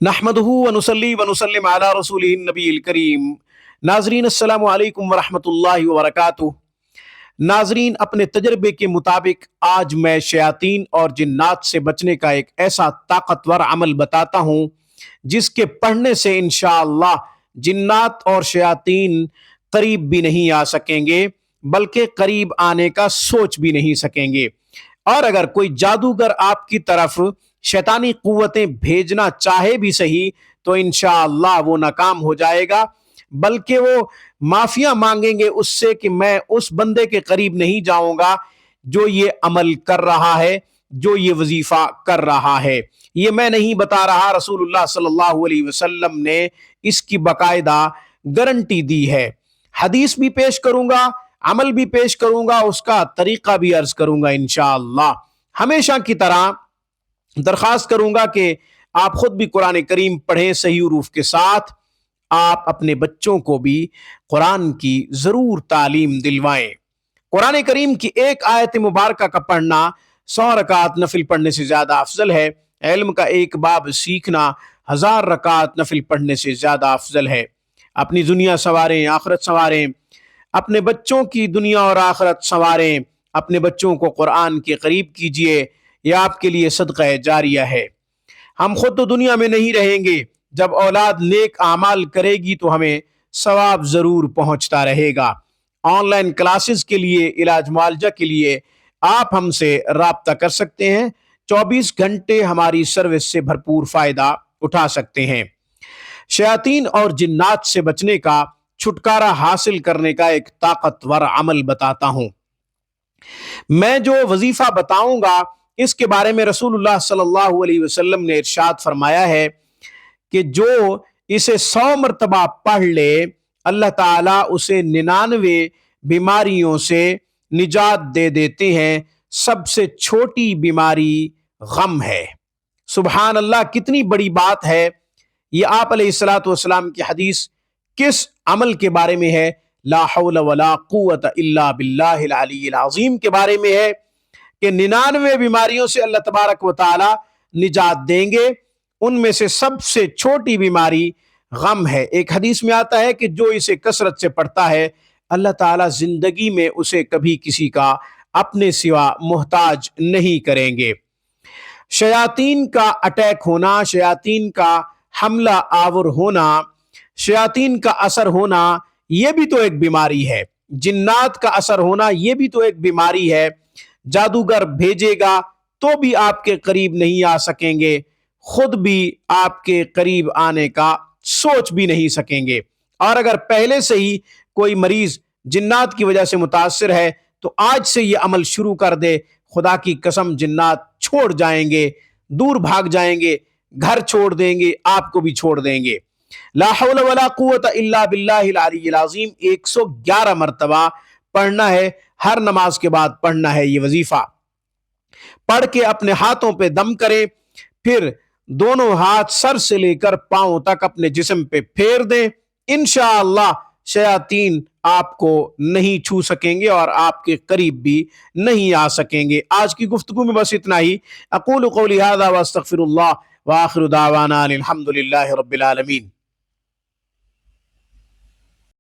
نحمدہ ونصلی ونسلم علی رسولہ النبی الکریم۔ ناظرین السلام علیکم ورحمۃ اللہ وبرکاتہ۔ ناظرین، اپنے تجربے کے مطابق آج میں شیاطین اور جنات سے بچنے کا ایک ایسا طاقتور عمل بتاتا ہوں جس کے پڑھنے سے انشاءاللہ جنات اور شیاطین قریب بھی نہیں آ سکیں گے، بلکہ قریب آنے کا سوچ بھی نہیں سکیں گے۔ اور اگر کوئی جادوگر آپ کی طرف شیطانی قوتیں بھیجنا چاہے بھی صحیح تو انشاءاللہ وہ ناکام ہو جائے گا، بلکہ وہ معافیاں مانگیں گے اس سے کہ میں اس بندے کے قریب نہیں جاؤں گا جو یہ عمل کر رہا ہے، جو یہ وظیفہ کر رہا ہے۔ یہ میں نہیں بتا رہا، رسول اللہ صلی اللہ علیہ وسلم نے اس کی باقاعدہ گارنٹی دی ہے۔ حدیث بھی پیش کروں گا، عمل بھی پیش کروں گا، اس کا طریقہ بھی عرض کروں گا انشاءاللہ۔ ہمیشہ کی طرح درخواست کروں گا کہ آپ خود بھی قرآن کریم پڑھیں صحیح حروف کے ساتھ، آپ اپنے بچوں کو بھی قرآن کی ضرور تعلیم دلوائیں۔ قرآن کریم کی ایک آیت مبارکہ کا پڑھنا 100 رکعت نفل پڑھنے سے زیادہ افضل ہے۔ علم کا ایک باب سیکھنا 1000 رکعت نفل پڑھنے سے زیادہ افضل ہے۔ اپنی دنیا سنواریں، آخرت سنواریں، اپنے بچوں کی دنیا اور آخرت سنواریں، اپنے بچوں کو قرآن کے قریب کیجئے، یہ آپ کے لیے صدقہ جاریہ ہے۔ ہم خود تو دنیا میں نہیں رہیں گے، جب اولاد نیک اعمال کرے گی تو ہمیں ثواب ضرور پہنچتا رہے گا۔ آن لائن کلاسز کے لیے، علاج معالجہ کے لیے آپ ہم سے رابطہ کر سکتے ہیں۔ 24 گھنٹے ہماری سروس سے بھرپور فائدہ اٹھا سکتے ہیں۔ شیاطین اور جنات سے بچنے کا، چھٹکارا حاصل کرنے کا ایک طاقتور عمل بتاتا ہوں۔ میں جو وظیفہ بتاؤں گا اس کے بارے میں رسول اللہ صلی اللہ علیہ وسلم نے ارشاد فرمایا ہے کہ جو اسے 100 مرتبہ پڑھ لے، اللہ تعالیٰ اسے 99 بیماریوں سے نجات دے دیتے ہیں۔ سب سے چھوٹی بیماری غم ہے۔ سبحان اللہ، کتنی بڑی بات ہے یہ۔ آپ علیہ الصلوۃ والسلام کی حدیث کس عمل کے بارے میں ہے؟ لا حول ولا قوت الا باللہ العلی العظیم کے بارے میں ہے کہ 99 بیماریوں سے اللہ تبارک و تعالی نجات دیں گے، ان میں سے سب سے چھوٹی بیماری غم ہے۔ ایک حدیث میں آتا ہے کہ جو اسے کثرت سے پڑھتا ہے اللہ تعالیٰ زندگی میں اسے کبھی کسی کا اپنے سوا محتاج نہیں کریں گے۔ شیاطین کا اٹیک ہونا، شیاطین کا حملہ آور ہونا، شیاطین کا اثر ہونا، یہ بھی تو ایک بیماری ہے۔ جنات کا اثر ہونا یہ بھی تو ایک بیماری ہے۔ جادوگر بھیجے گا تو بھی آپ کے قریب نہیں آ سکیں گے، خود بھی آپ کے قریب آنے کا سوچ بھی نہیں سکیں گے۔ اور اگر پہلے سے ہی کوئی مریض جنات کی وجہ سے متاثر ہے تو آج سے یہ عمل شروع کر دے، خدا کی قسم جنات چھوڑ جائیں گے، دور بھاگ جائیں گے، گھر چھوڑ دیں گے، آپ کو بھی چھوڑ دیں گے۔ لا حول ولا قوت الا باللہ العلی العظیم 111 مرتبہ پڑھنا ہے، ہر نماز کے بعد پڑھنا ہے یہ وظیفہ۔ پڑھ کے اپنے ہاتھوں پہ دم کریں، پھر دونوں ہاتھ سر سے لے کر پاؤں تک اپنے جسم پہ پھیر دیں۔ انشاءاللہ شیاطین آپ کو نہیں چھو سکیں گے اور آپ کے قریب بھی نہیں آ سکیں گے۔ آج کی گفتگو میں بس اتنا ہی۔ اقول قولی ھذا واستغفر اللہ وآخر دعوانا الحمد للہ رب العالمین۔